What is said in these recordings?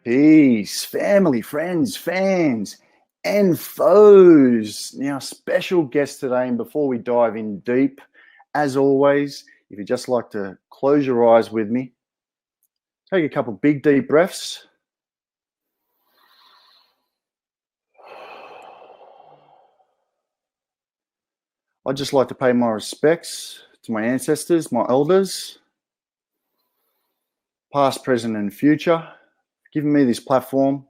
Peace, family, friends, fans, and foes. Now, special guest today, and before we dive in deep, as always, if you'd just like to close your eyes with me, take a couple big deep breaths. I'd just like to pay my respects to my ancestors, my elders, past, present, and future, for giving me this platform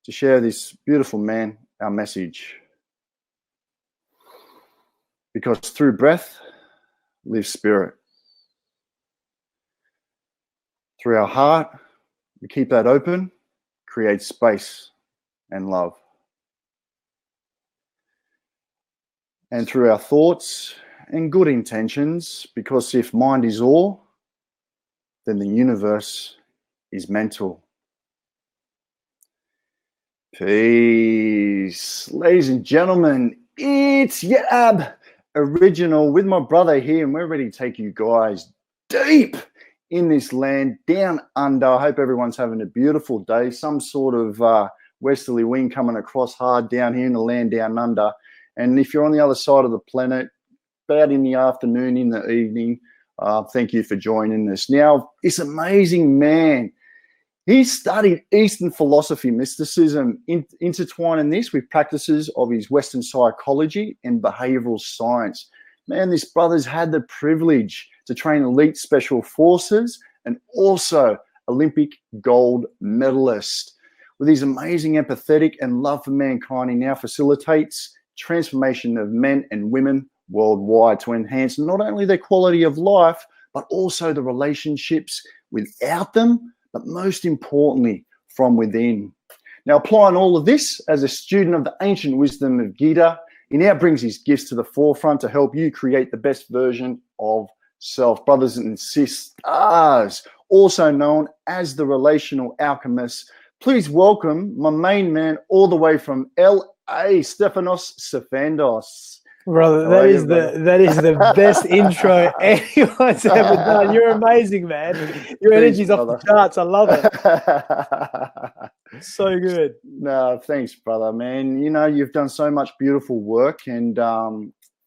to share this beautiful man, our message. Because through breath lives spirit. Through our heart, we keep that open, create space and love. And through our thoughts and good intentions, because if mind is all, then the universe is mental. Peace. Ladies and gentlemen, it's Yab Original with my brother here, and we're ready to take you guys deep in this land, down under. I hope everyone's having a beautiful day. Some sort of westerly wind coming across hard down here in the land down under. And if you're on the other side of the planet, about in the afternoon, in the evening, thank you for joining us. Now, this amazing man, he studied Eastern philosophy, mysticism, intertwining this with practices of his Western psychology and behavioral science. Man, this brother's had the privilege to train elite special forces and also Olympic gold medalist. With his amazing empathetic and love for mankind, he now facilitates transformation of men and women worldwide to enhance not only their quality of life, but also the relationships without them, but most importantly, from within. Now, applying all of this as a student of the ancient wisdom of Gita, he now brings his gifts to the forefront to help you create the best version of self. Brothers and sisters, also known as the relational alchemist, please welcome my main man all the way from LA, Stefanos Stefandos. Brother, that is the best intro anyone's ever done. You're amazing, man. Your energy's off the charts. I love it. So good. No, thanks, brother, man. You know, you've done so much beautiful work, and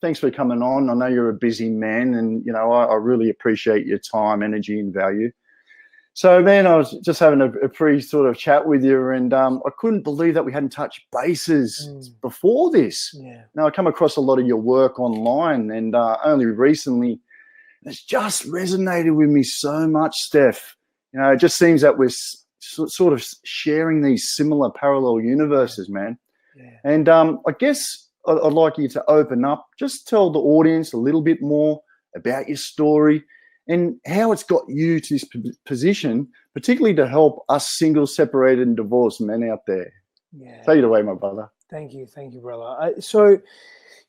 thanks for coming on. I know you're a busy man, and, you know, I really appreciate your time, energy, and value. So, man, I was just having a pre sort of chat with you, and I couldn't believe that we hadn't touched bases before this. Yeah. Now, I come across a lot of your work online, and only recently it's just resonated with me so much, Steph. You know, it just seems that we're sort of sharing these similar parallel universes, man. Yeah. And I guess I'd like you to open up, just tell the audience a little bit more about your story and how it's got you to this position, particularly to help us single, separated, and divorced men out there. Yeah. Take it away, my brother. Thank you, brother. So,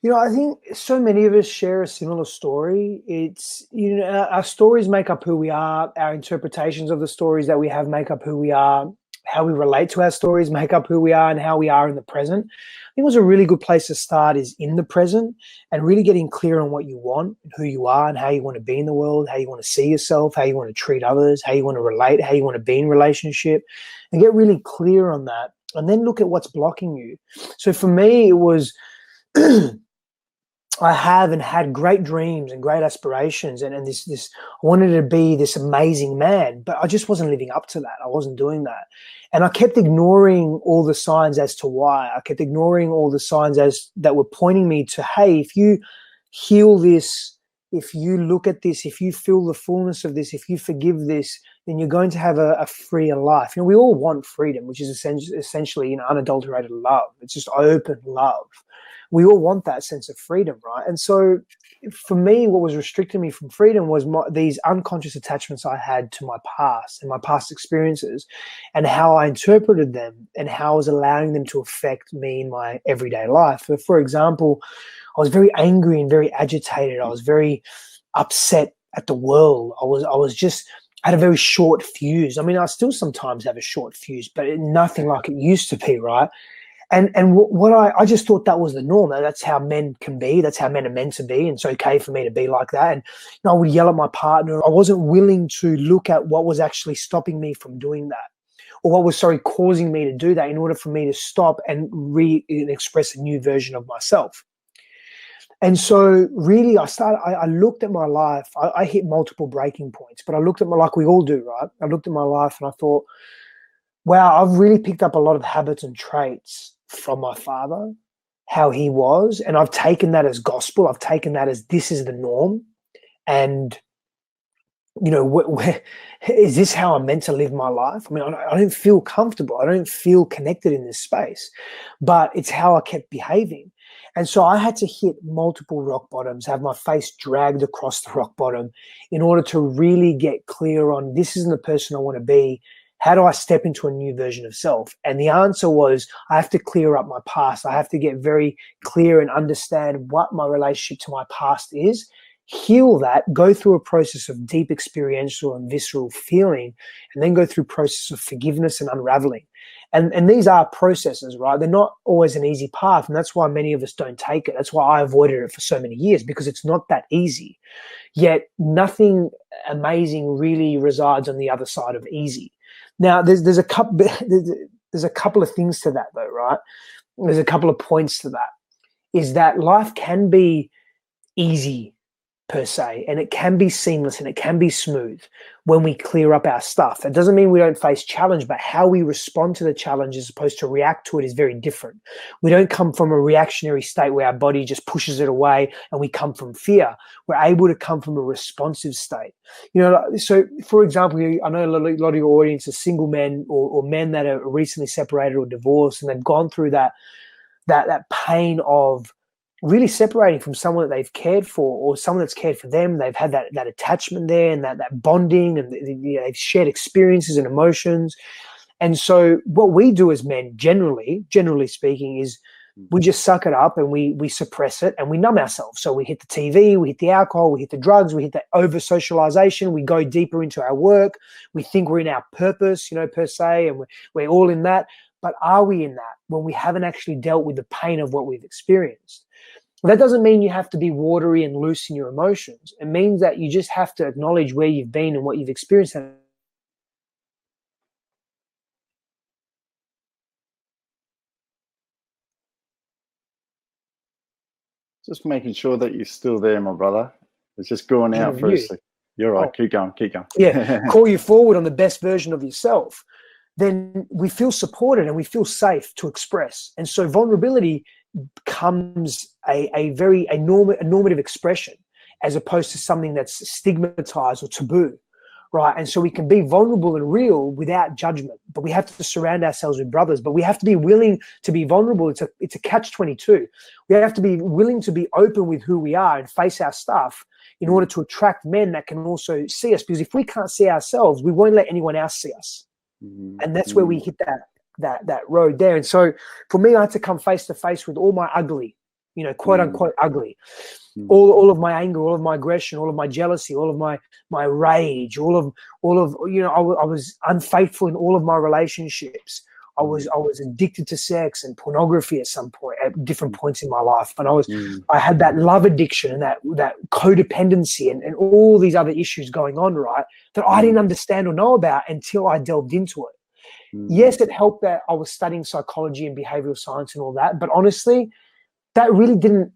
you know, I think so many of us share a similar story. It's, you know, our stories make up who we are. Our interpretations of the stories that we have make up who we are. How we relate to our stories make up who we are and how we are in the present. I think it was a really good place to start is in the present and really getting clear on what you want, who you are, and how you want to be in the world, how you want to see yourself, how you want to treat others, how you want to relate, how you want to be in relationship, and get really clear on that. And then look at what's blocking you. So for me, it was I have and had great dreams and great aspirations, and this I wanted to be this amazing man, but I just wasn't living up to that. I wasn't doing that. And I kept ignoring all the signs as to why. I kept ignoring all the signs that were pointing me to, hey, if you heal this, if you look at this, if you feel the fullness of this, if you forgive this, then you're going to have a freer life. You know, we all want freedom, which is essentially, you know, unadulterated love. It's just open love. We all want that sense of freedom, right? And so for me, what was restricting me from freedom was these unconscious attachments I had to my past and my past experiences and how I interpreted them and how I was allowing them to affect me in my everyday life. So for example, I was very angry and very agitated. I was very upset at the world. I had a very short fuse. I mean, I still sometimes have a short fuse, but nothing like it used to be, right? And what I just thought that was the norm. That's how men can be. That's how men are meant to be. And it's okay for me to be like that. And you know, I would yell at my partner. I wasn't willing to look at what was actually stopping me from doing that. or what was, sorry, causing me to do that in order for me to stop and express a new version of myself. And so really I looked at my life. I hit multiple breaking points, but I looked at like we all do, right? I looked at my life and I thought, wow, I've really picked up a lot of habits and traits from my father, how he was. And I've taken that as gospel. I've taken that as this is the norm. And, you know, is this how I'm meant to live my life? I mean, I don't feel comfortable. I don't feel connected in this space, but it's how I kept behaving. And so I had to hit multiple rock bottoms, have my face dragged across the rock bottom in order to really get clear on this isn't the person I want to be. How do I step into a new version of self? And the answer was I have to clear up my past. I have to get very clear and understand what my relationship to my past is, heal that, go through a process of deep experiential and visceral feeling, and then go through a process of forgiveness and unraveling. And these are processes, right? They're not always an easy path. And that's why many of us don't take it. That's why I avoided it for so many years, because it's not that easy. Yet nothing amazing really resides on the other side of easy. Now, there's a couple of things to that, though, right? There's a couple of points to that. Is that life can be easy per se, and it can be seamless and it can be smooth when we clear up our stuff. It doesn't mean we don't face challenge, but how we respond to the challenge as opposed to react to it is very different. We don't come from a reactionary state where our body just pushes it away and we come from fear. We're able to come from a responsive state. You know, so for example, I know a lot of your audience are single men or men that are recently separated or divorced, and they've gone through that pain of really separating from someone that they've cared for or someone that's cared for them. They've had that attachment there and that bonding, and they've shared experiences and emotions. And so what we do as men, generally speaking, is we just suck it up and we suppress it and we numb ourselves. So we hit the TV, we hit the alcohol, we hit the drugs, we hit the over-socialization, we go deeper into our work. We think we're in our purpose, per se, and we're all in that. But are we in that when we haven't actually dealt with the pain of what we've experienced? Well, that doesn't mean you have to be watery and loose in your emotions. It means that you just have to acknowledge where you've been and what you've experienced. Just making sure that you're still there, my brother. It's just going out for a second. You're right. Keep going. Yeah, call you forward on the best version of yourself. Then we feel supported and we feel safe to express. And so vulnerability becomes a normative expression as opposed to something that's stigmatized or taboo, right? And so we can be vulnerable and real without judgment, but we have to surround ourselves with brothers. But we have to be willing to be vulnerable. It's a catch-22. We have to be willing to be open with who we are and face our stuff in order to attract men that can also see us. Because if we can't see ourselves, we won't let anyone else see us. And that's where we hit that road there. And so for me, I had to come face to face with all my ugly, quote unquote ugly, all of my anger, all of my aggression, all of my jealousy, all of my rage, all of I was unfaithful in all of my relationships. I was addicted to sex and pornography at some point, at different points in my life. And I had that love addiction and that codependency and all these other issues going on, right, that I didn't understand or know about until I delved into it. Yes, it helped that I was studying psychology and behavioral science and all that. But honestly, that really didn't,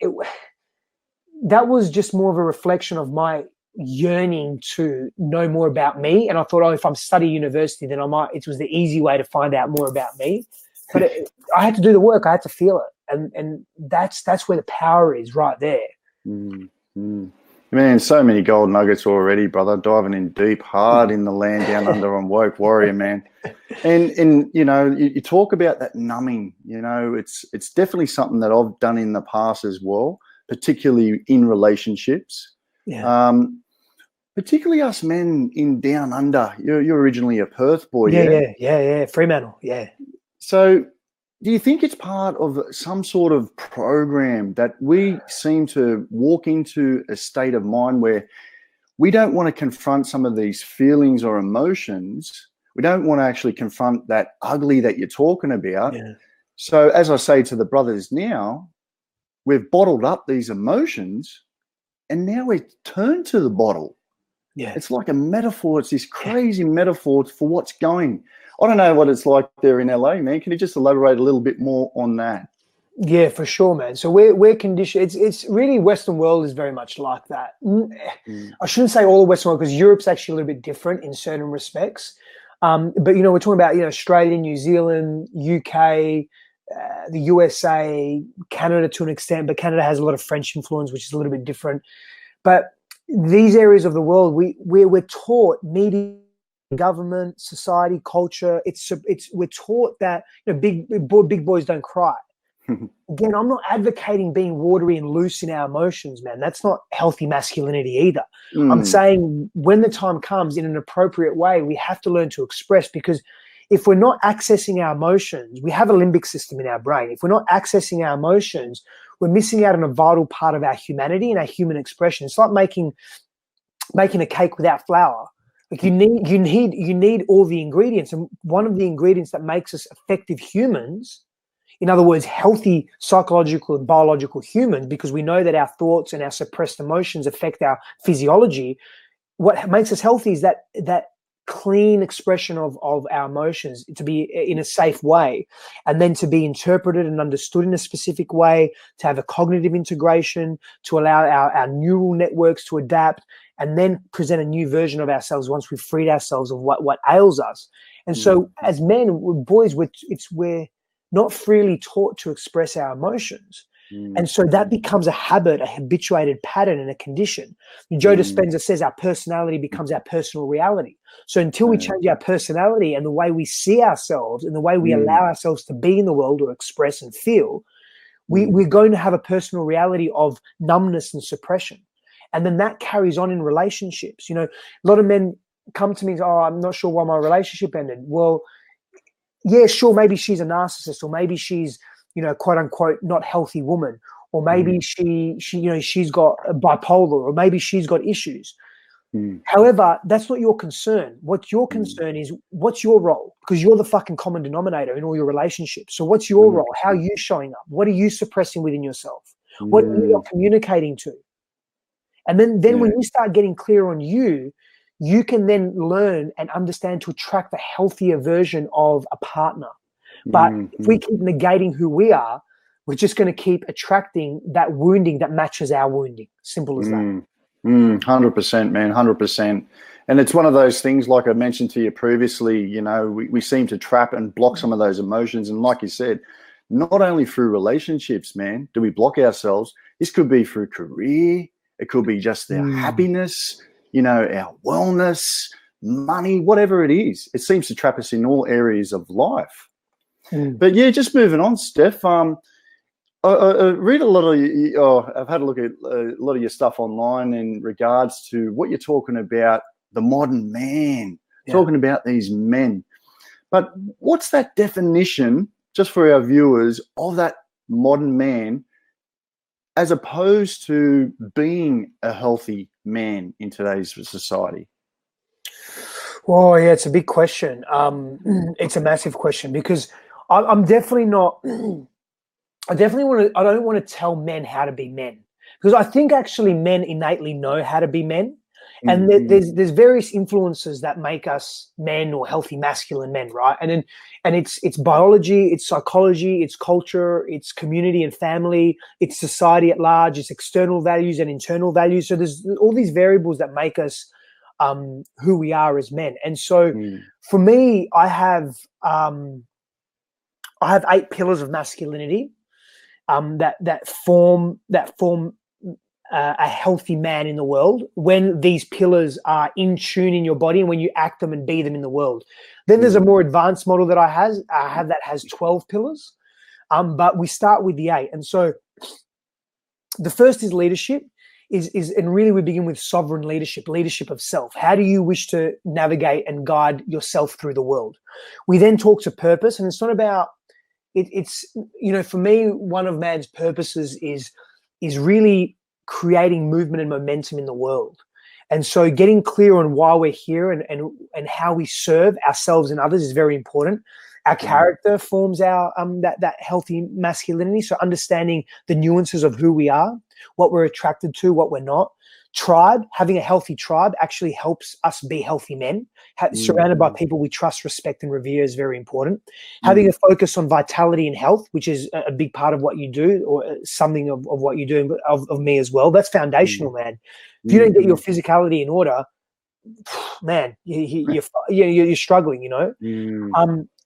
that was just more of a reflection of my yearning to know more about me. And I thought, if I'm studying university, then it was the easy way to find out more about me. But I had to do the work. I had to feel it. And that's where the power is, right there. Man, so many gold nuggets already, brother. Diving in deep, hard in the land down under on Woke Warrior, man. And you talk about that numbing. It's definitely something that I've done in the past as well, particularly in relationships. Yeah. Particularly us men in down under. You're originally a Perth boy, yeah. Fremantle, yeah. So do you think it's part of some sort of program that we seem to walk into a state of mind where we don't want to confront some of these feelings or emotions? We don't want to actually confront that ugly that you're talking about. Yeah. So as I say to the brothers now, we've bottled up these emotions and now we turn to the bottle. Yeah. It's like a metaphor. It's this crazy metaphor for what's going. I don't know what it's like there in LA, man. Can you just elaborate a little bit more on that? Yeah, for sure, man. So we're conditioned. It's really Western world is very much like that. I shouldn't say all the Western world, because Europe's actually a little bit different in certain respects. But we're talking about Australia, New Zealand, UK, the USA, Canada to an extent, but Canada has a lot of French influence, which is a little bit different. But these areas of the world, we're taught, media, government, society, culture. We're taught that big boys don't cry. Again, I'm not advocating being watery and loose in our emotions, man. That's not healthy masculinity either. I'm saying when the time comes, in an appropriate way, we have to learn to express, because if we're not accessing our emotions, we have a limbic system in our brain. If we're not accessing our emotions, we're missing out on a vital part of our humanity and our human expression. It's like making a cake without flour. Like you need all the ingredients, and one of the ingredients that makes us effective humans, in other words, healthy psychological and biological humans, because we know that our thoughts and our suppressed emotions affect our physiology. What makes us healthy is that clean expression of our emotions, to be in a safe way, and then to be interpreted and understood in a specific way, to have a cognitive integration, to allow our neural networks to adapt, and then present a new version of ourselves once we've freed ourselves of what ails us. And so as men, boys, we're not freely taught to express our emotions. And so that becomes a habit, a habituated pattern, and a condition. Joe Dispenza says our personality becomes our personal reality. So until we change our personality and the way we see ourselves and the way we allow ourselves to be in the world or express and feel, we're going to have a personal reality of numbness and suppression. And then that carries on in relationships. A lot of men come to me and say, I'm not sure why my relationship ended. Well, yeah, sure, maybe she's a narcissist, or maybe she's, quote unquote, not healthy woman, or maybe she's got a bipolar, or maybe she's got issues. However, that's not your concern. What your concern is, what's your role? Because you're the fucking common denominator in all your relationships. So what's your role? How are you showing up? What are you suppressing within yourself? What are you not communicating to? And then when you start getting clear on you can then learn and understand to attract a healthier version of a partner. But if we keep negating who we are, we're just going to keep attracting that wounding that matches our wounding. Simple as that. 100%, man, 100%. And it's one of those things, like I mentioned to you previously, we seem to trap and block some of those emotions. And like you said, not only through relationships, man, do we block ourselves. This could be through career. It could be just their happiness, our wellness, money, whatever it is. It seems to trap us in all areas of life. But yeah, just moving on, Steph. I read a lot of I've had a look at a lot of your stuff online in regards to what you're talking about, the modern man, talking about these men. But what's that definition, just for our viewers, of that modern man, as opposed to being a healthy man in today's society? Oh, yeah, it's a big question. It's a massive question, because I'm definitely not. I don't want to tell men how to be men, because I think actually men innately know how to be men. And there's various influences that make us men or healthy masculine men, right? And it's biology, it's psychology, it's culture, it's community and family, it's society at large, it's external values and internal values. So there's all these variables that make us who we are as men. And so for me, I have 8 pillars of masculinity that form a healthy man in the world, when these pillars are in tune in your body and when you act them and be them in the world. Then there's a more advanced model that I have that has 12 pillars, but we start with the 8. And so the first is leadership, and really we begin with sovereign leadership of self. How do you wish to navigate and guide yourself through the world? We then talk to purpose, and it's not about it's for me, one of man's purposes is really creating movement and momentum in the world. And so getting clear on why we're here and how we serve ourselves and others is very important. Our character forms our that healthy masculinity. So understanding the nuances of who we are. what we're attracted to, what we're not. Tribe, having a healthy tribe actually helps us be healthy men. Surrounded by people we trust, respect, and revere is very important. Having a focus on vitality and health, which is a big part of what you do, or something of what you do, of me as well. That's foundational, man. If you don't get your physicality in order, man, you're struggling, you know.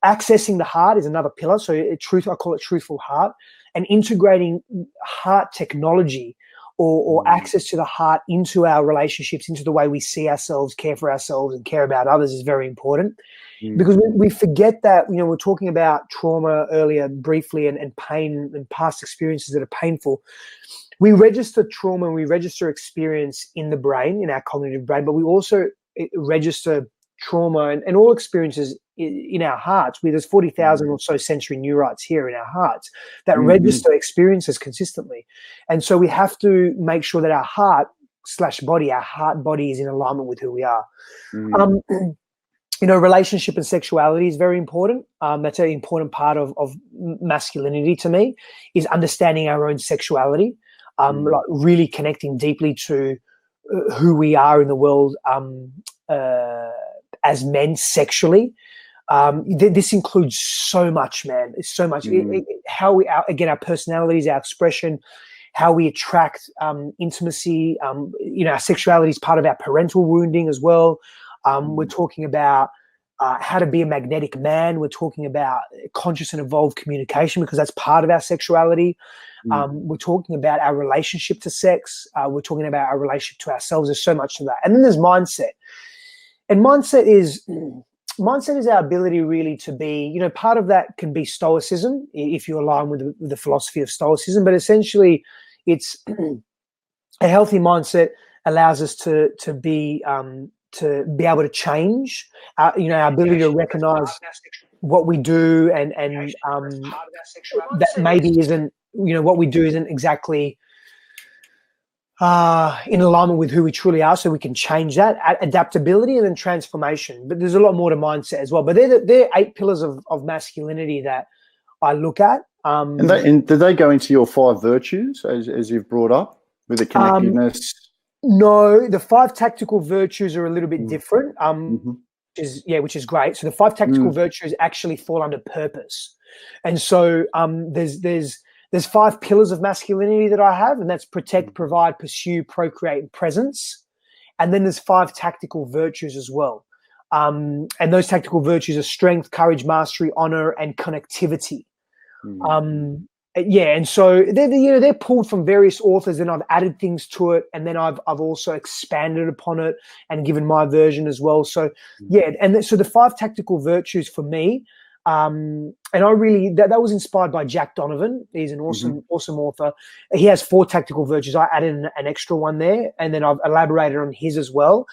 Accessing the heart is another pillar. So I call it truthful heart, and integrating heart technology or access to the heart into our relationships, into the way we see ourselves, care for ourselves, and care about others is very important. Because we forget that, you know, we're talking about trauma earlier briefly, and pain and past experiences that are painful. We register trauma and we register experience in the brain, in our cognitive brain, but we also register trauma and all experiences in our hearts. There's 40,000 or so sensory neurites here in our hearts that register experiences consistently. And so we have to make sure that our heart body is in alignment with who we are. You know, relationship and sexuality is very important. That's an important part of masculinity to me, is understanding our own sexuality, like really connecting deeply to who we are in the world as men sexually. This includes so much, man. It's so much. How we, our personalities, our expression, how we attract intimacy. You know, our sexuality is part of our parental wounding as well. We're talking about how to be a magnetic man. We're talking about conscious and evolved communication, because that's part of our sexuality. We're talking about our relationship to sex. We're talking about our relationship to ourselves. There's so much to that. And then there's mindset. And mindset is our ability really to be, you know, part of that can be stoicism, if you align with the philosophy of stoicism. But essentially, it's a healthy mindset allows us to be able to change, you know, our ability to recognize what we do and that maybe isn't, you know, what we do isn't exactly in alignment with who we truly are, so we can change that. Adaptability and then transformation. But there's a lot more to mindset as well. But they're 8 pillars of masculinity that I look at. And do they go into your 5 virtues as you've brought up, with the connectedness? No, the 5 tactical virtues are a little bit different, which is great. So the 5 tactical virtues actually fall under purpose. And so there's 5 pillars of masculinity that I have, and that's protect, provide, pursue, procreate, and presence. And then there's 5 tactical virtues as well. And those tactical virtues are strength, courage, mastery, honor, and connectivity. And so they're pulled from various authors, and I've added things to it, and then I've also expanded upon it and given my version as well. So so the 5 tactical virtues for me, and I really that was inspired by Jack Donovan. He's an awesome author. He has 4 tactical virtues. I added an extra one there, and then I've elaborated on his as well.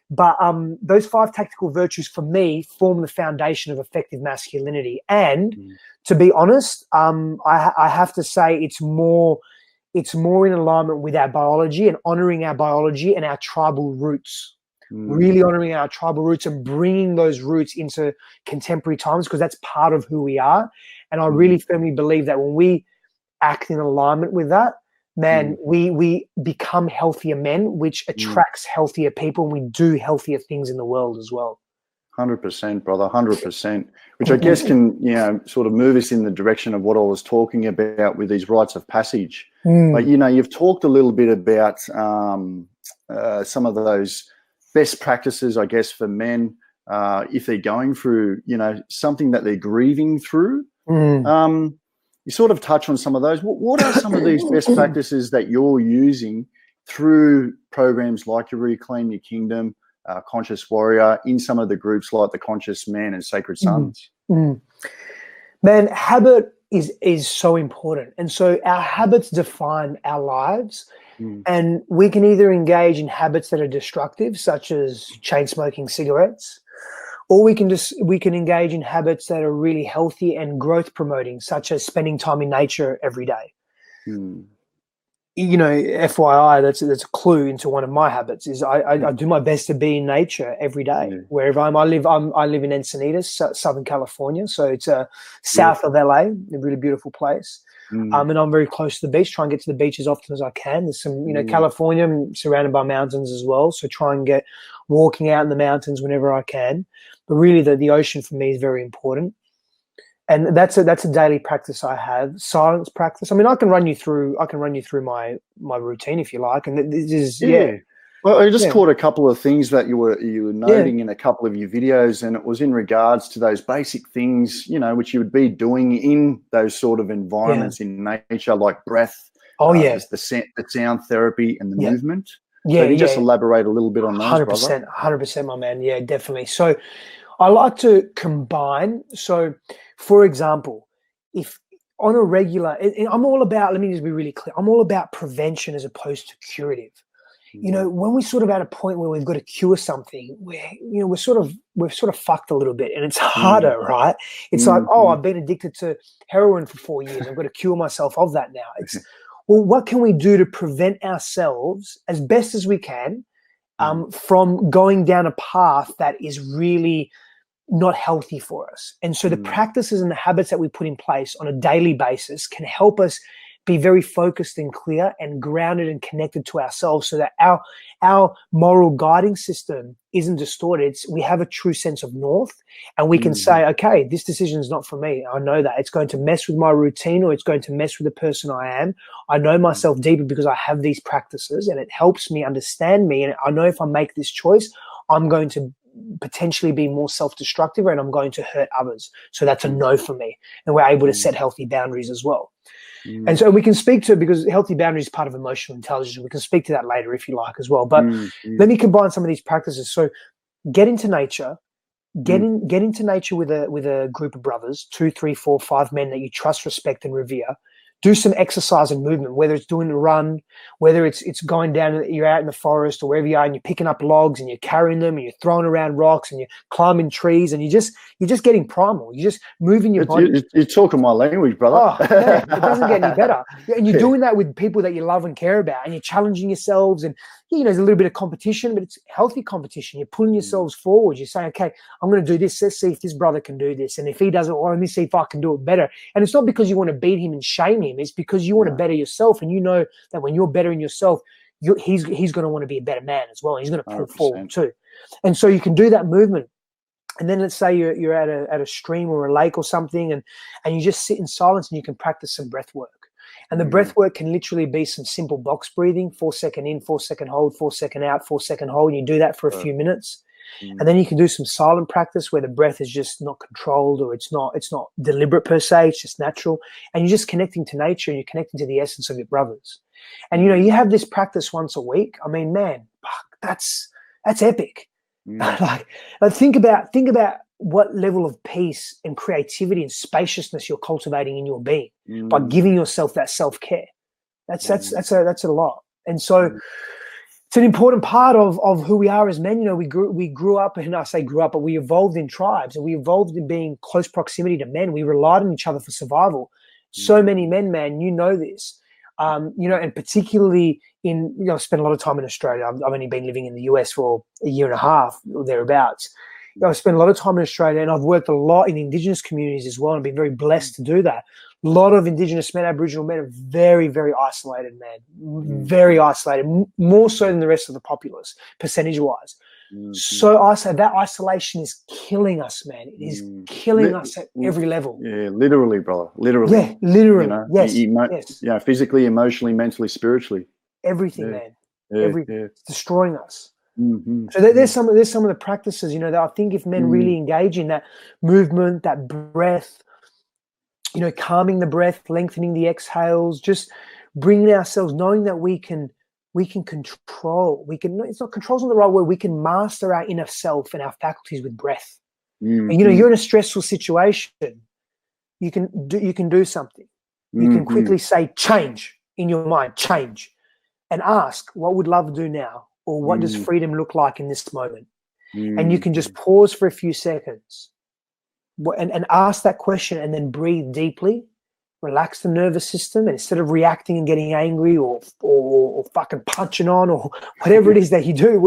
But those 5 tactical virtues for me form the foundation of effective masculinity. And to be honest, I have to say it's more in alignment with our biology and honoring our biology and our tribal roots. Really honoring our tribal roots and bringing those roots into contemporary times, because that's part of who we are. And I really firmly believe that when we act in alignment with that, man, we become healthier men, which attracts healthier people, and we do healthier things in the world as well. 100%, brother, 100%. Which I guess can, you know, sort of move us in the direction of what I was talking about with these rites of passage. Like, you know, you've talked a little bit about some of those best practices, I guess, for men if they're going through, you know, something that they're grieving through. You sort of touch on some of those. What are some of these best practices that you're using through programs like your Reclaim Your Kingdom, Conscious Warrior, in some of the groups like the Conscious Man and Sacred Sons? Man, habit is so important. And so our habits define our lives. And we can either engage in habits that are destructive, such as chain smoking cigarettes, or we can engage in habits that are really healthy and growth promoting, such as spending time in nature every day. You know, FYI, that's a clue into one of my habits. Is I do my best to be in nature every day wherever I live. I live in Encinitas, Southern California, so it's south of LA, a really beautiful place. And I'm very close to the beach. Try and get to the beach as often as I can. There's some, California, I'm surrounded by mountains as well, so try and get walking out in the mountains whenever I can. But really, the ocean for me is very important. And that's a daily practice I have. Silence practice. I mean, I can run you through my routine if you like. And this is Well, I just caught a couple of things that you were noting in a couple of your videos, and it was in regards to those basic things, which you would be doing in those sort of environments in nature, like breath. The sound therapy and the movement. Yeah, so you just elaborate a little bit on those, 100%, 100%, my man. Yeah, definitely. So I like to combine. So, for example, if on a regular, I'm all about, let me just be really clear, I'm all about prevention as opposed to curative. When we're sort of at a point where we've got to cure something, we're sort of fucked a little bit, and it's harder, right? It's like, I've been addicted to heroin for 4 years. I've got to cure myself of that now. It's, well, what can we do to prevent ourselves as best as we can from going down a path that is really not healthy for us? And so the practices and the habits that we put in place on a daily basis can help us be very focused and clear and grounded and connected to ourselves, so that our moral guiding system isn't distorted. We have a true sense of north, and we can say, okay, this decision is not for me. I know that it's going to mess with my routine, or it's going to mess with the person I am. I know myself deeper because I have these practices, and it helps me understand me. And I know if I make this choice, I'm going to potentially be more self-destructive, and I'm going to hurt others. So that's a no for me. And we're able to set healthy boundaries as well. And so we can speak to, because healthy boundaries is part of emotional intelligence. We can speak to that later if you like as well. But let me combine some of these practices. So get into nature, get into nature with a group of brothers, 2, 3, 4, 5 men that you trust, respect, and revere. Do some exercise and movement, whether it's doing a run, whether it's going down, you're out in the forest or wherever you are, and you're picking up logs and you're carrying them and you're throwing around rocks and you're climbing trees, and you're just getting primal. You're just moving your body. You're talking my language, brother. Oh, man, it doesn't get any better. And you're doing that with people that you love and care about, and you're challenging yourselves. And there's a little bit of competition, but it's healthy competition. You're pulling yourselves forward. You're saying, okay, I'm going to do this. Let's see if this brother can do this. And if he doesn't, let me see if I can do it better. And it's not because you want to beat him and shame him. It's because you want to better yourself. And you know that when you're bettering yourself, he's going to want to be a better man as well. And he's going to pull forward too. And so you can do that movement. And then let's say you're at a stream or a lake or something, and you just sit in silence, and you can practice some breath work. And the breath work can literally be some simple box breathing, 4 second in, 4 second hold, 4 second out, 4 second hold. And you do that for a few minutes. And then you can do some silent practice where the breath is just not controlled, or it's not deliberate per se. It's just natural. And you're just connecting to nature, and you're connecting to the essence of your brothers. And, you have this practice once a week. I mean, man, that's epic. Like think about what level of peace and creativity and spaciousness you're cultivating in your being by giving yourself that self-care. That's a lot. And so it's an important part of who we are as men. We grew up, and I say grew up, but we evolved in tribes, and we evolved in being close proximity to men. We relied on each other for survival. So many men, man, this. And particularly I've spent a lot of time in Australia. I've only been living in the US for a year and a half or thereabouts. I've spent a lot of time in Australia, and I've worked a lot in Indigenous communities as well, and been very blessed to do that. A lot of Indigenous men, Aboriginal men, are very, very isolated, man. Very isolated, more so than the rest of the populace, percentage-wise. So that isolation is killing us, man. It is killing us at every level. Yeah, literally, brother. Literally. Yeah, literally. Yes. Physically, emotionally, mentally, spiritually. Everything, man. It's destroying us. So there's some of the practices, that I think if men really engage in that movement, that breath, calming the breath, lengthening the exhales, just bringing ourselves, knowing that we can control. It's not control's not the right word. We can master our inner self and our faculties with breath. And you're in a stressful situation. You can do something. You can quickly say change in your mind, change, and ask, what would love do now? Or what does freedom look like in this moment? And you can just pause for a few seconds and ask that question, and then breathe deeply, relax the nervous system, and instead of reacting and getting angry or fucking punching on or whatever it is that you do,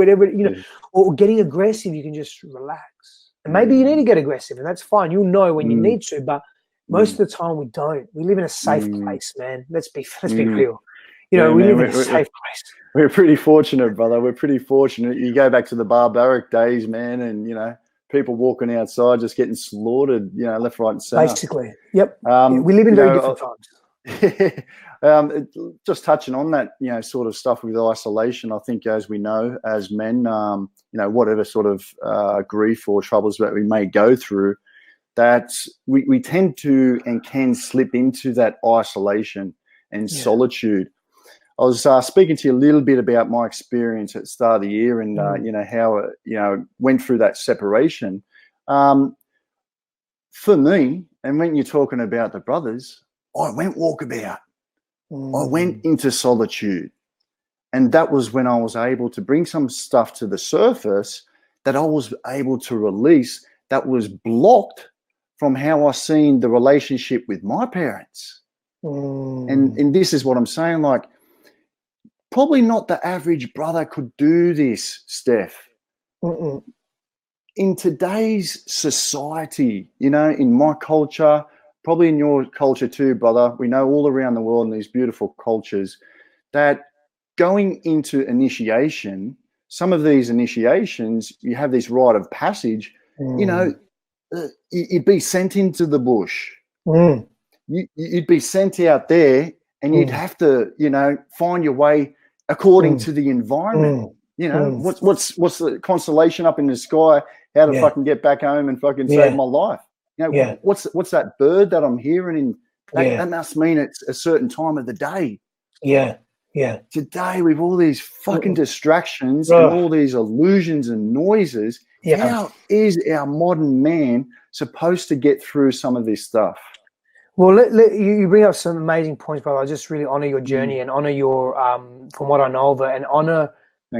or getting aggressive, you can just relax. And maybe you need to get aggressive, and that's fine. You'll know when you need to, but Most of the time we don't. We live in a safe place, man. Let's be real. You know, Yeah, we man, live in a safe place. We're pretty fortunate, brother. We're pretty fortunate. You go back to the barbaric days, man, and, you know, people walking outside just getting slaughtered, you know, left, right, and center. Basically, yep. We live in very different times. Just touching on that, you know, sort of stuff with isolation, I think, as we know, as men, you know, whatever sort of grief or troubles that we may go through, that we tend to and can slip into that isolation and solitude. I was speaking to you a little bit about my experience at the start of the year and, you know, how, you know, went through that separation. For me, and when you're talking about the brothers, I went walkabout. I went into solitude. And that was when I was able to bring some stuff to the surface that I was able to release that was blocked from how I seen the relationship with my parents. And this is what I'm saying, like, probably not the average brother could do this, Steph. In today's society, you know, in my culture, probably in your culture too, brother, we know all around the world in these beautiful cultures that going into initiation, some of these initiations, you have this rite of passage, you know, you'd be sent into the bush. You'd be sent out there and you'd have to, you know, find your way according to the environment. You know, what's the constellation up in the sky? How to fucking get back home and fucking save my life? You know, what's that bird that I'm hearing? In that must mean it's a certain time of the day. Today, with all these fucking distractions and all these illusions and noises, how is our modern man supposed to get through some of this stuff? Well, you bring up some amazing points, brother. I just really honor your journey and honor your, from what I know of it, and honor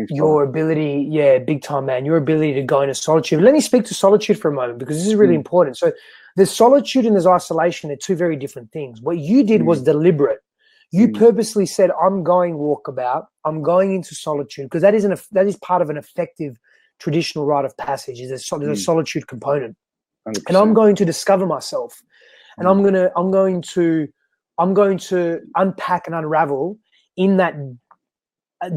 your ability, big time, man, your ability to go into solitude. Let me speak to solitude for a moment, because this is really important. So there's solitude and there's isolation. They're two very different things. What you did was deliberate. You purposely said, I'm going walkabout, I'm going into solitude, because that is part of an effective traditional rite of passage. There's a solitude component. 100%. And I'm going to discover myself. And I'm going to unpack and unravel in that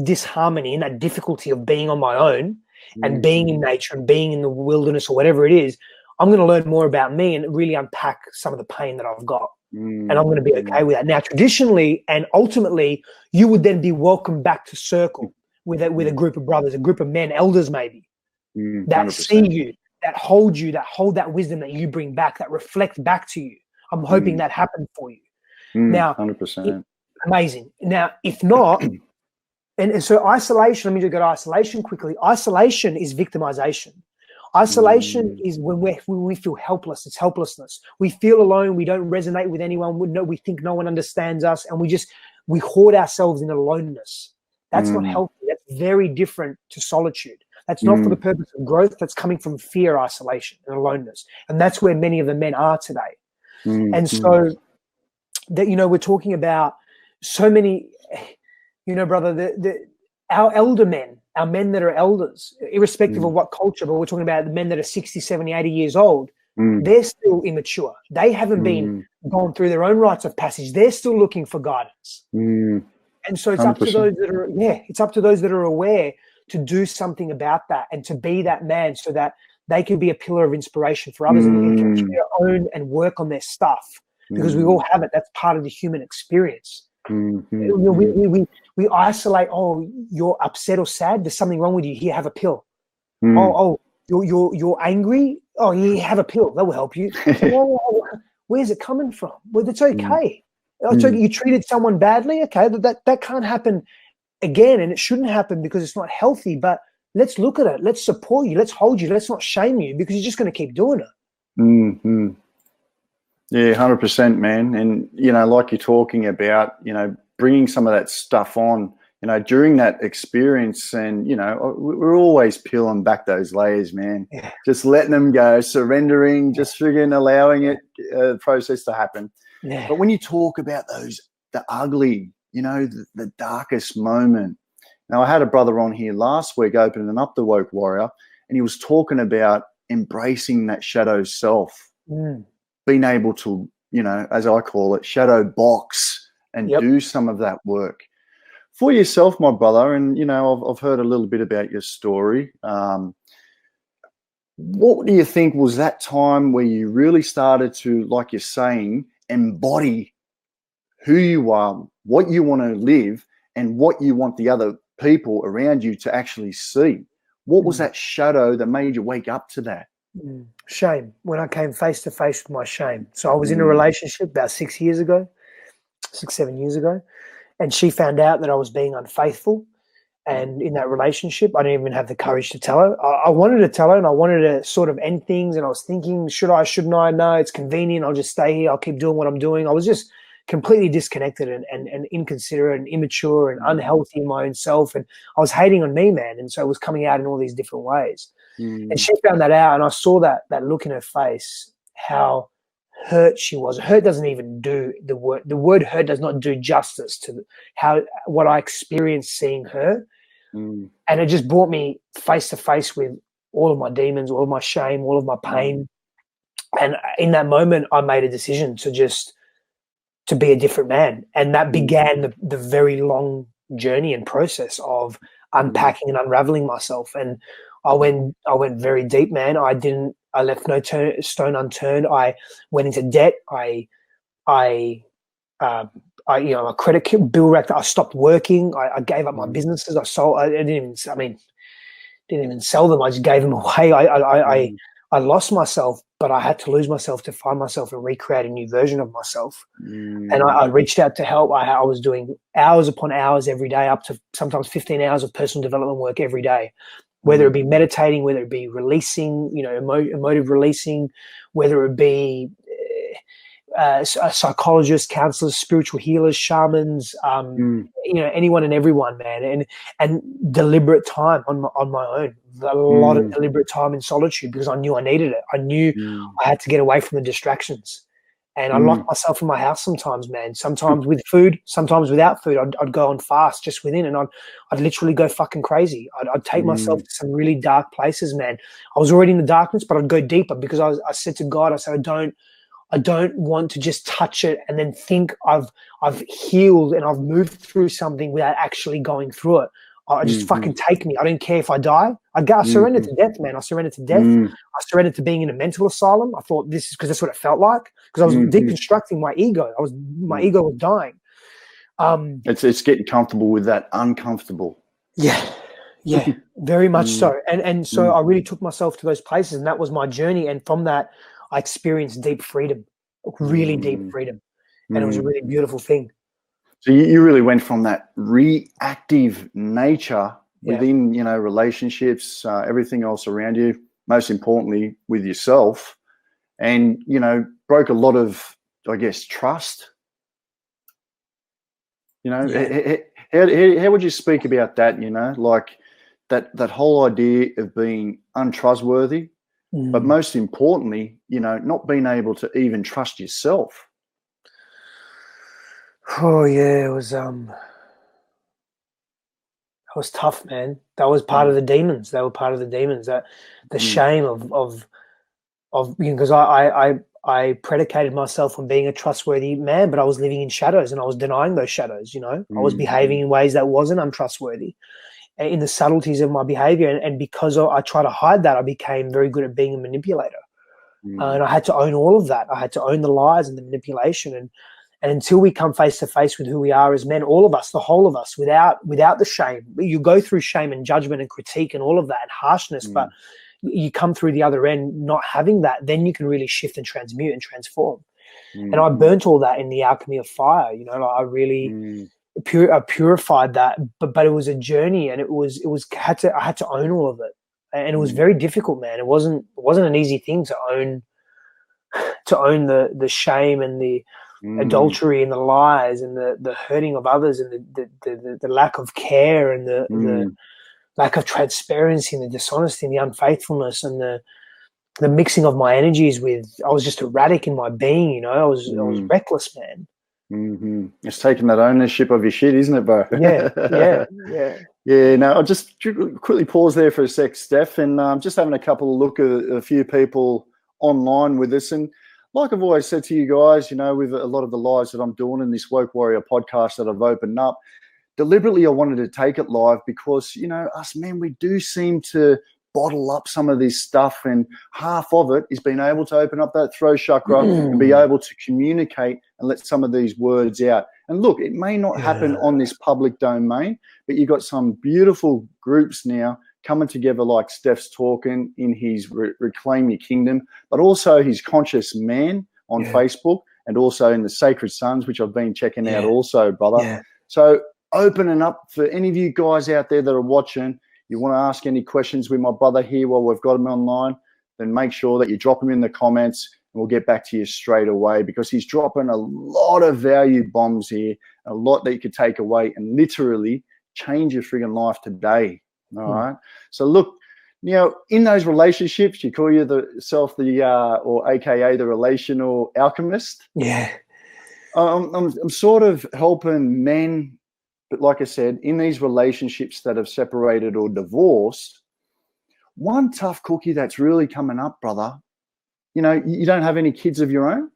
disharmony, in that difficulty of being on my own and being in nature and being in the wilderness or whatever it is. I'm going to learn more about me and really unpack some of the pain that I've got. And I'm going to be okay with that. Now, traditionally and ultimately, you would then be welcomed back to circle with a group of brothers, a group of men, elders maybe, that 100%. See you, that hold you, that hold that wisdom that you bring back, that reflect back to you. I'm hoping that happened for you. Now, 100%. Amazing. Now, if not, and so isolation, let me just go to isolation quickly. Isolation is victimization. Isolation is when we feel helpless. It's helplessness. We feel alone. We don't resonate with anyone. We think no one understands us, and we hoard ourselves in aloneness. That's not healthy. That's very different to solitude. That's not for the purpose of growth. That's coming from fear, isolation, and aloneness. And that's where many of the men are today. And so that, you know, we're talking about so many, you know, brother, our elder men, our men that are elders, irrespective of what culture, but we're talking about the men that are 60, 70, 80 years old, they're still immature. They haven't been gone through their own rites of passage. They're still looking for guidance. And so it's 100%. Up to those that are, it's up to those that are aware to do something about that and to be that man so that they can be a pillar of inspiration for others and continue to own and work on their stuff, because we all have it. That's part of the human experience. We isolate. Oh, you're upset or sad. There's something wrong with you. Here, have a pill. Oh, you're angry. Oh, you have a pill. That will help you. So, where's it coming from? Well, it's okay. So you treated someone badly. Okay, that can't happen again, and it shouldn't happen because it's not healthy. But let's look at it. Let's support you. Let's hold you. Let's not shame you, because you're just going to keep doing it. Yeah, 100%, man. And, you know, like you're talking about, you know, bringing some of that stuff on, you know, during that experience. And, you know, we're always peeling back those layers, man. Just letting them go, surrendering, just friggin' allowing it, process to happen. But when you talk about the ugly, you know, the darkest moment. Now, I had a brother on here last week opening up the Woke Warrior, and he was talking about embracing that shadow self, being able to as I call it, shadow box and do some of that work for yourself, my brother. And, I've heard a little bit about your story. What do you think was that time where you really started to, like you're saying, embody who you are, what you want to live, and what you want the other people around you to actually see? What was that shadow that made you wake up to that? Shame. When I came face to face with my shame. So I was in a relationship about 6 years ago, 7 years ago, and she found out that I was being unfaithful. And in that relationship, I didn't even have the courage to tell her. I wanted to tell her, and I wanted to sort of end things. And I was thinking, should I, shouldn't I? No, it's convenient. I'll just stay here. I'll keep doing what I'm doing. I was just completely disconnected and inconsiderate and immature and unhealthy in my own self. And I was hating on me, man. And so it was coming out in all these different ways. And she found that out, and I saw that look in her face, how hurt she was. Hurt doesn't even do the word. The word hurt does not do justice to what I experienced seeing her. And it just brought me face to face with all of my demons, all of my shame, all of my pain. And in that moment, I made a decision to be a different man. And that began the very long journey and process of unpacking and unraveling myself. And I went very deep, man. I left no stone unturned. I went into debt. My credit bill racked. I stopped working. I gave up my businesses. I sold. I didn't even sell them. I just gave them away. I lost myself, but I had to lose myself to find myself and recreate a new version of myself. And I reached out to help. I was doing hours upon hours every day, up to sometimes 15 hours of personal development work every day, whether it be meditating, whether it be releasing, emotive releasing, whether it be psychologists, counselors, spiritual healers, shamans, anyone and everyone, man, and deliberate time on my own. A lot of deliberate time in solitude, because I knew I needed it. I knew I had to get away from the distractions. And I locked myself in my house sometimes, man. Sometimes with food, sometimes without food. I'd go on fast just within, and I'd literally go fucking crazy. I'd take myself to some really dark places, man. I was already in the darkness, but I'd go deeper, because I said to God, I said, I don't want to just touch it and then think I've healed and I've moved through something without actually going through it. I just fucking take me. I don't care if I die. I surrendered to death, man. I surrendered to death. I surrendered to being in a mental asylum. I thought this is because that's what it felt like, because I was deconstructing my ego. My ego was dying. It's getting comfortable with that uncomfortable. Yeah, very much so. And so I really took myself to those places, and that was my journey. And from that, I experienced deep freedom, really deep freedom. And it was a really beautiful thing. So you really went from that reactive nature within, relationships, everything else around you, most importantly with yourself, and, broke a lot of, I guess, trust. How would you speak about that, like that whole idea of being untrustworthy, but most importantly, not being able to even trust yourself? Oh yeah, it was tough, man. That was part of the demons. They were part of the demons. That the shame of because I predicated myself on being a trustworthy man, but I was living in shadows, and I was denying those shadows. I was behaving in ways that wasn't untrustworthy, in the subtleties of my behavior, and because I try to hide that, I became very good at being a manipulator, and I had to own all of that. I had to own the lies and the manipulation, and until we come face to face with who we are as men, all of us, the whole of us, without the shame. You go through shame and judgment and critique and all of that and harshness, but you come through the other end not having that, then you can really shift and transmute and transform. And I burnt all that in the alchemy of fire. I really I purified that, but it was a journey, and I had to own all of it, and it was very difficult, man. It wasn't an easy thing to own the shame and the adultery and the lies and the hurting of others and the lack of care and the lack of transparency and the dishonesty and the unfaithfulness and the mixing of my energies with. I was just erratic in my being, I was reckless, man. It's taking that ownership of your shit, isn't it, bro? Yeah. No, I'll just quickly pause there for a sec, Steph, and just having a couple of look at a few people online with us, and like I've always said to you guys, you know, with a lot of the lives that I'm doing in this Woke Warrior podcast that I've opened up, deliberately I wanted to take it live because, you know, us men, we do seem to bottle up some of this stuff, and half of it is being able to open up that throat chakra and be able to communicate and let some of these words out. And look, it may not happen on this public domain, but you've got some beautiful groups now coming together, like Steph's talking in his Reclaim Your Kingdom, but also his Conscious Man on Facebook, and also in the Sacred Sons, which I've been checking out also, brother. So opening up for any of you guys out there that are watching, you want to ask any questions with my brother here while we've got him online, then make sure that you drop him in the comments and we'll get back to you straight away, because he's dropping a lot of value bombs here, a lot that you could take away and literally change your friggin' life today. All right. So look, you know, in those relationships, you call yourself or AKA the relational alchemist. Yeah. I'm sort of helping men. But like I said, in these relationships that have separated or divorced, one tough cookie that's really coming up, brother, you know, you don't have any kids of your own?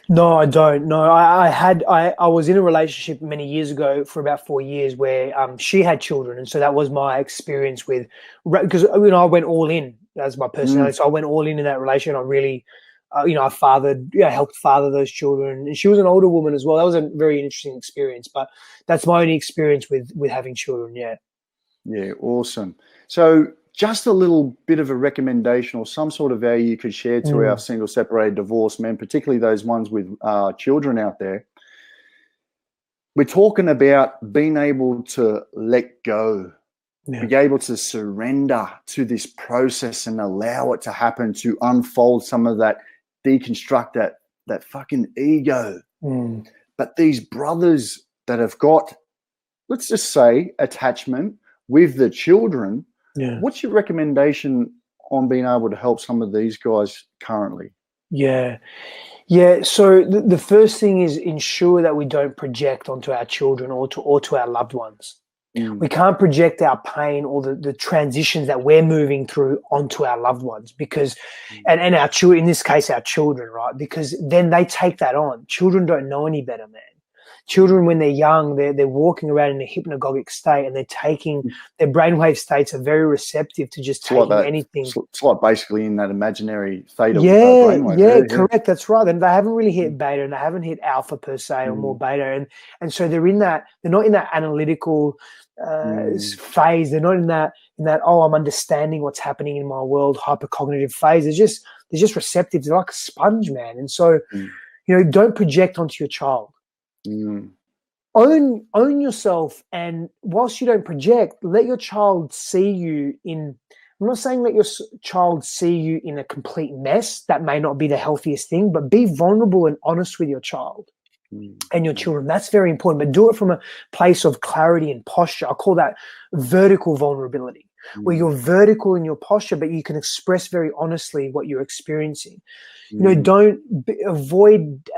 No, I don't. No, I was in a relationship many years ago for about 4 years where she had children. And so that was my experience with, because, you know, I went all in as my personality. So I went all in that relationship. I really, you know, I helped father those children. And she was an older woman as well. That was a very interesting experience. But that's my only experience with having children. Yeah. Yeah, awesome. So just a little bit of a recommendation or some sort of value you could share to our single, separated, divorced men, particularly those ones with children out there. We're talking about being able to let go, be able to surrender to this process and allow it to happen, to unfold some of that, deconstruct that fucking ego. But these brothers that have got, let's just say, attachment with the children, what's your recommendation on being able to help some of these guys currently? Yeah. So the first thing is ensure that we don't project onto our children or to our loved ones. We can't project our pain or the transitions that we're moving through onto our loved ones, because, and our children, in this case, our children, right? Because then they take that on. Children don't know any better, man. Children, when they're young, they're walking around in a hypnagogic state, and they're taking their brainwave states are very receptive to just taking anything. It's like basically in that imaginary theta brainwave. Yeah, correct. That's right. And they haven't really hit beta, and they haven't hit alpha per se, or more beta. And so they're not in that analytical phase. They're not in that oh, I'm understanding what's happening in my world, hypercognitive phase. They're just receptive. They're like a sponge, man. And so, you know, don't project onto your child. Own yourself, and whilst you don't project, let your child see you in. I'm not saying let your child see you in a complete mess. That may not be the healthiest thing, but be vulnerable and honest with your child and your children. That's very important, but do it from a place of clarity and posture. I call that vertical vulnerability, where you're vertical in your posture, but you can express very honestly what you're experiencing. You know, avoid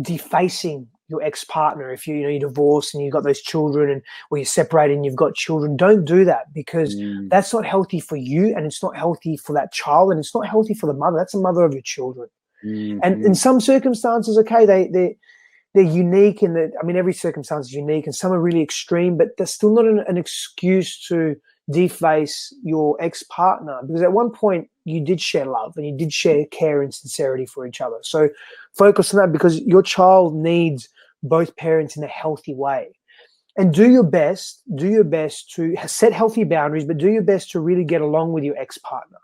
defacing your ex-partner. If you're divorced and you've got those children, or you're separated and you've got children, don't do that, because that's not healthy for you, and it's not healthy for that child, and it's not healthy for the mother. That's the mother of your children. And in some circumstances, okay, they're unique, and every circumstance is unique, and some are really extreme, but that's still not an excuse to deface your ex-partner, because at one point you did share love and you did share care and sincerity for each other. So focus on that, because your child needs both parents in a healthy way. And do your best to set healthy boundaries, but do your best to really get along with your ex-partner.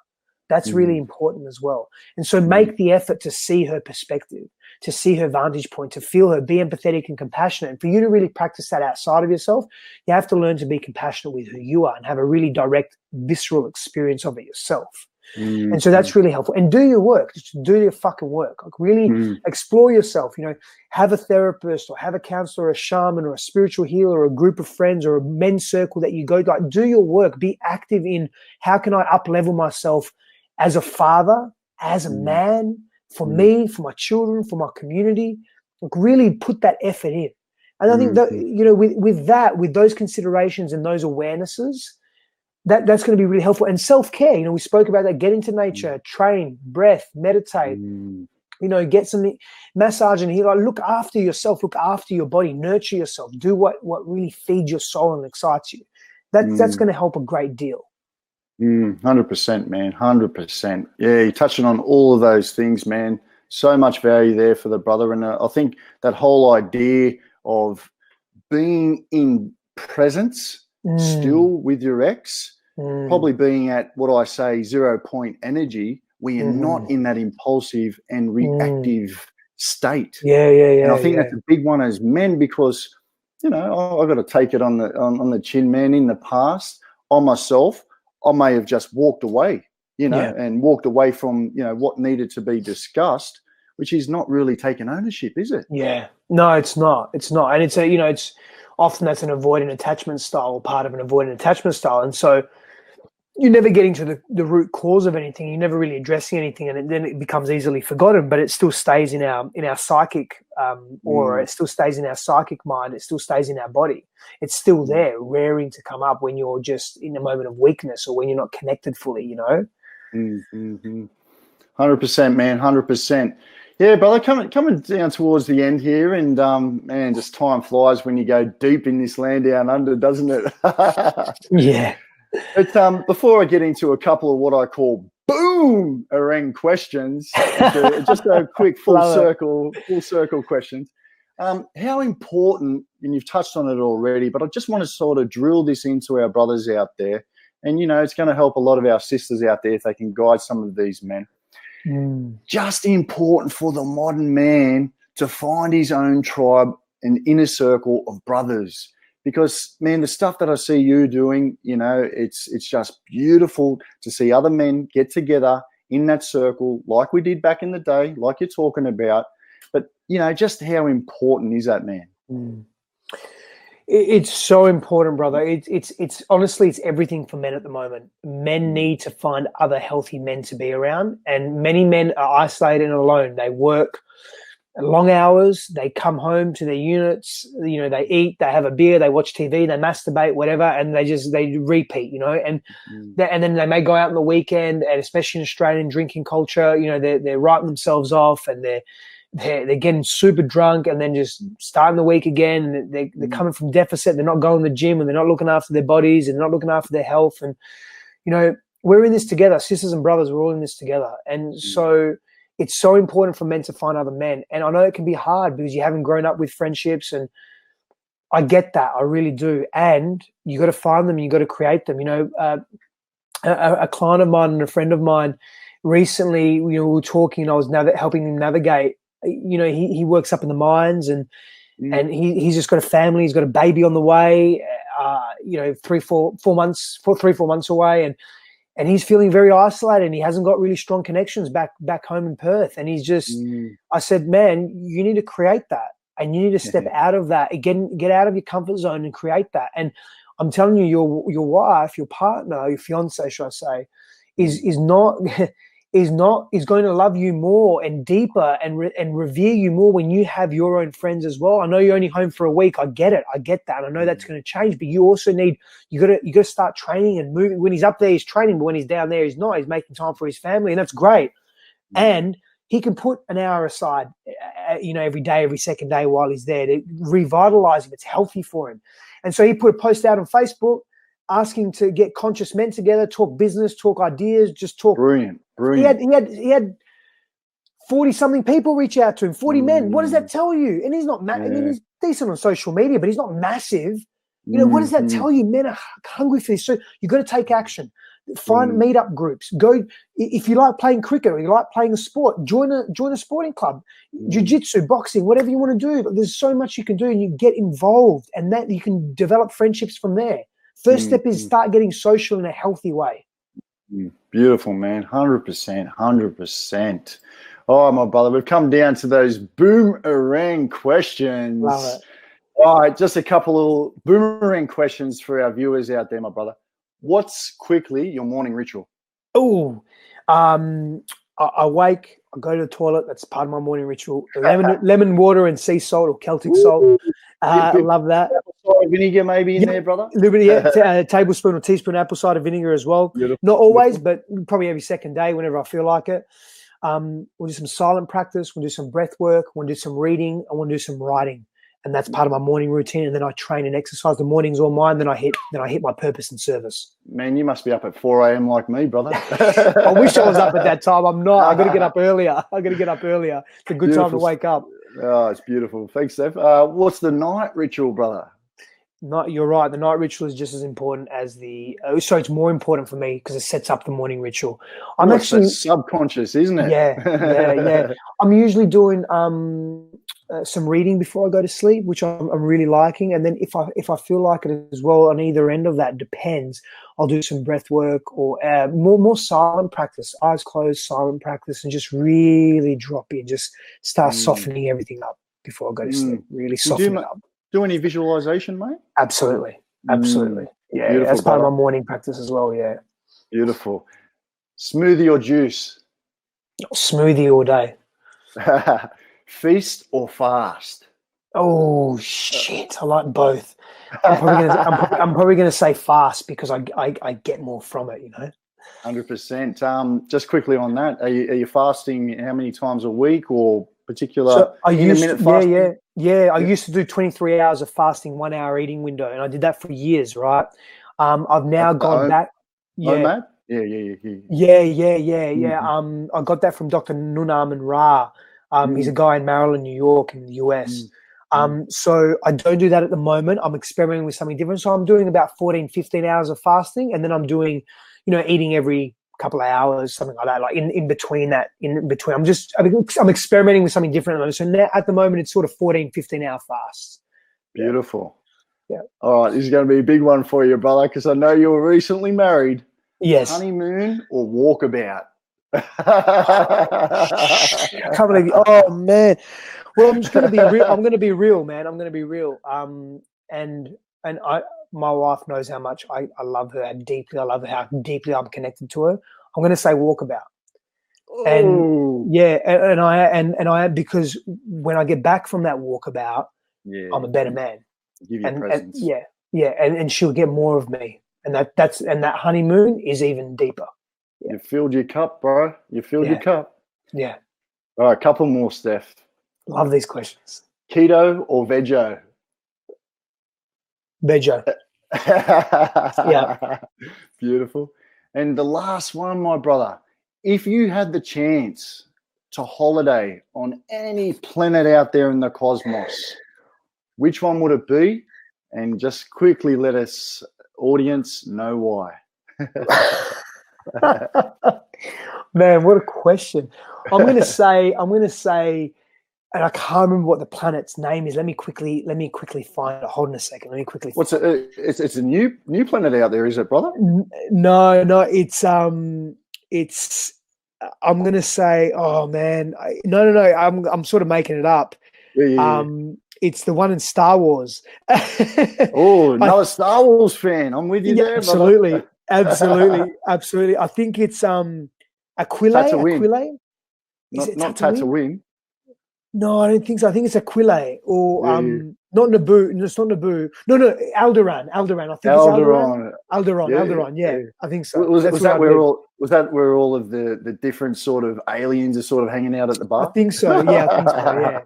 That's really important as well. And so make the effort to see her perspective, to see her vantage point, to feel her, be empathetic and compassionate. And for you to really practice that outside of yourself, you have to learn to be compassionate with who you are and have a really direct, visceral experience of it yourself. And so that's really helpful. And do your work. Just do your fucking work. Like really explore yourself. You know, have a therapist or have a counselor, or a shaman, or a spiritual healer, or a group of friends, or a men's circle that you go to. Like, do your work. Be active in how can I up-level myself as a father, as a man, for me, for my children, for my community. Like, really put that effort in. And I think that, you know, with those considerations and those awarenesses, that's going to be really helpful. And self-care, you know, we spoke about that. Get into nature, train, breath, meditate, Get some massage and heal. Like, look after yourself, look after your body, nurture yourself, do what really feeds your soul and excites you. That's going to help a great deal. 100%, man. 100%. Yeah, you're touching on all of those things, man. So much value there for the brother. And I think that whole idea of being in presence still with your ex, probably being at what I say 0 point energy, where you're not in that impulsive and reactive state. Yeah. And I think that's a big one as men, because, I've got to take it on the chin, man. In the past, on myself, I may have just walked away, and walked away from, what needed to be discussed, which is not really taking ownership, is it? Yeah. No, it's not. It's not. And it's it's often that's an avoidant attachment style, or part of an avoidant attachment style. And so you're never getting to the root cause of anything. You're never really addressing anything, and then it becomes easily forgotten. But it still stays in our psychic, or it still stays in our psychic mind. It still stays in our body. It's still there, raring to come up when you're just in a moment of weakness or when you're not connected fully. 100%, man. 100%. Yeah, brother. Coming down towards the end here, and man, just time flies when you go deep in this land down under, doesn't it? Yeah. But before I get into a couple of what I call boomerang questions, just a quick full circle questions. How important, and you've touched on it already, but I just want to sort of drill this into our brothers out there, and it's going to help a lot of our sisters out there if they can guide some of these men. Just important for the modern man to find his own tribe and inner circle of brothers. Because, man, the stuff that I see you doing, it's just beautiful to see other men get together in that circle like we did back in the day, like you're talking about. But, just how important is that, man? It's so important, brother. It's honestly, it's everything for men at the moment. Men need to find other healthy men to be around. And many men are isolated and alone. They work long hours, they come home to their units, they eat, they have a beer, they watch TV, they masturbate, whatever, and they repeat, and then they may go out on the weekend, and especially in Australian drinking culture, they're writing themselves off, and they're getting super drunk, and then just starting the week again, and they're coming from deficit, they're not going to the gym, and they're not looking after their bodies, and they're not looking after their health, and we're in this together, sisters and brothers, we're all in this together, and so it's so important for men to find other men. And I know it can be hard because you haven't grown up with friendships, and I get that. I really do. And you got to find them and you got to create them. A client of mine and a friend of mine recently, we were talking, and I was helping him navigate. He works up in the mines, and he's just got a family. He's got a baby on the way, 3-4 months away. And he's feeling very isolated, and he hasn't got really strong connections back home in Perth. And he's just, I said, man, you need to create that, and you need to step out of that, get out of your comfort zone and create that. And I'm telling you, your wife, your partner, your fiance, should I say, is going to love you more and deeper and revere you more when you have your own friends as well. I know you're only home for a week. I get it. I get that. I know that's going to change, but you also you got to start training and moving. When he's up there, he's training, but when he's down there, he's not. He's making time for his family, and that's great. And he can put an hour aside, every day, every second day while he's there to revitalize him. It's healthy for him. And so he put a post out on Facebook asking to get conscious men together, talk business, talk ideas, just talk. Brilliant. He had 40-something people reach out to him, 40 men. What does that tell you? And he's not I mean, he's decent on social media, but he's not massive. What does that tell you? Men are hungry for this. So you've got to take action. Find meetup groups. Go if you like playing cricket or you like playing a sport, join a sporting club, jiu-jitsu, boxing, whatever you want to do. But there's so much you can do, and you get involved, and that you can develop friendships from there. First step is start getting social in a healthy way. Beautiful, man. 100%. 100%. Oh, my brother, we've come down to those boomerang questions. Love it. All right, just a couple of boomerang questions for our viewers out there, my brother. What's quickly your morning ritual? Oh, I wake, I go to the toilet. That's part of my morning ritual. Lemon water and sea salt or Celtic salt. I love that. Apple cider vinegar maybe in there, brother? A little bit, a tablespoon or teaspoon apple cider vinegar as well. Beautiful. Not always, but probably every second day whenever I feel like it. We'll do some silent practice. We'll do some breath work. We'll do some reading. And we'll do some writing. And that's part of my morning routine. And then I train and exercise. The morning's all mine. Then I hit my purpose and service. Man, you must be up at 4 a.m. like me, brother. I wish I was up at that time. I'm not. I got to get up earlier. It's a good time to wake up. Oh, it's beautiful. Thanks, Steph. What's the night ritual, brother? You're right. The night ritual is just as important as it's more important for me because it sets up the morning ritual. I'm actually subconscious, isn't it? Yeah. I'm usually doing some reading before I go to sleep, which I'm really liking. And then if I feel like it as well, on either end of that, depends. I'll do some breath work or more silent practice, eyes closed, silent practice, and just really drop in, just start softening everything up before I go to sleep. Really soften it up. Do any visualization, mate? Absolutely. Yeah, beautiful, that's part of my morning practice as well, yeah. Beautiful. Smoothie or juice? Smoothie all day. Feast or fast? Oh, shit. I like both. I'm probably going to say fast because I get more from it, 100%. Just quickly on that, are you fasting how many times a week or particular intermittent fasting? Yeah, I used to do 23 hours of fasting, 1 hour eating window, and I did that for years, right? I've now gone back. Yeah. I got that from Dr. Nunam and Ra. He's a guy in Maryland, New York, in the US. So I don't do that at the moment. I'm experimenting with something different. So I'm doing about 14, 15 hours of fasting, and then I'm doing, eating every couple of hours, something like that, like in between. I'm experimenting with something different. So now, at the moment, it's sort of 14, 15 hour fasts. Beautiful. Yeah. All right, this is going to be a big one for you, brother, because I know you were recently married. Yes. Honeymoon or walkabout? I can't believe. Oh man. Well, I'm just going to be real. I'm going to be real, man. I'm going to be real. My wife knows how much I love her, how deeply I love her, how deeply I'm connected to her. I'm going to say walkabout. And yeah, and I because when I get back from that walkabout, I'm a better man. Give you presents. And she'll get more of me, and that honeymoon is even deeper. Yeah. You filled your cup, bro. You filled your cup. Yeah. All right, couple more, Steph. Love these questions. Keto or veggie? Veggie. Yeah. Beautiful. And the last one, my brother, if you had the chance to holiday on any planet out there in the cosmos, which one would it be? And just quickly let us, audience, know why. Man, what a question. I'm going to say, and I can't remember what the planet's name is. Let me quickly find it. Hold on a second. Let me quickly. What's it? It's a new planet out there, is it, brother? No. It's I'm going to say. Oh man, no. I'm sort of making it up. Yeah. It's the one in Star Wars. Oh, another Star Wars fan. I'm with you there, absolutely, brother. Absolutely. I think it's Aquila. Tatooine. Not Tatooine. No, I don't think so. I think it's Aquila or not Naboo. No, it's not Naboo. No, Alderaan. I think it's Alderaan. Yeah, I think so. Was that where all of the different sort of aliens are sort of hanging out at the bar? I think so. Yeah.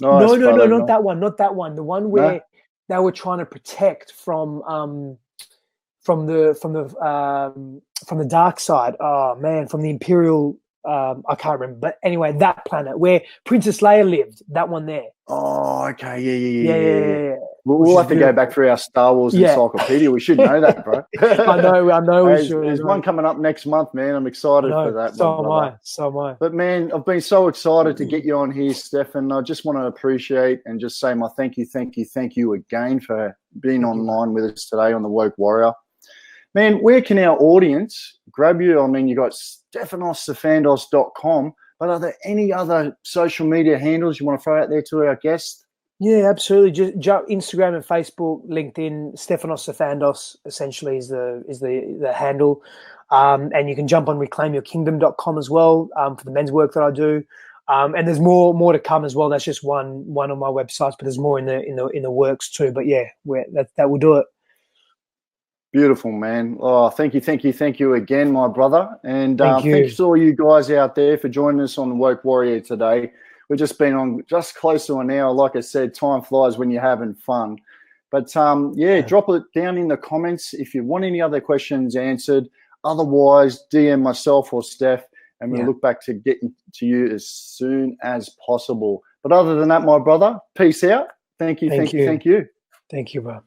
Nice, no, not that one. Not that one. The one where they were trying to protect from the dark side. Oh man, from the Imperial. I can't remember, but anyway, that planet where Princess Leia lived, that one there. Oh, okay, yeah. We'll have to go back through our Star Wars encyclopedia. We should know that, bro. I know. There's one coming up next month, man. I'm excited for that. So am I. But man, I've been so excited to get you on here, Stefan. I just want to appreciate and just say my thank you again for being online with us today on the Woke Warrior. Man, where can our audience grab you? I mean, you got stefanossafandos.com, but are there any other social media handles you want to throw out there to our guests? Yeah, absolutely. Just Instagram and Facebook, LinkedIn. Stefanos Safandos essentially is the handle, and you can jump on reclaimyourkingdom.com as well for the men's work that I do. And there's more to come as well. That's just one of my websites, but there's more in the works too. But yeah, that will do it. Beautiful, man. Oh, thank you again, my brother. And Thank you. thanks to all you guys out there for joining us on Woke Warrior today. We've just been on just close to an hour. Like I said, time flies when you're having fun. But yeah, drop it down in the comments if you want any other questions answered. Otherwise, DM myself or Steph, and we'll look back to getting to you as soon as possible. But other than that, my brother, peace out. Thank you. Thank you, bro.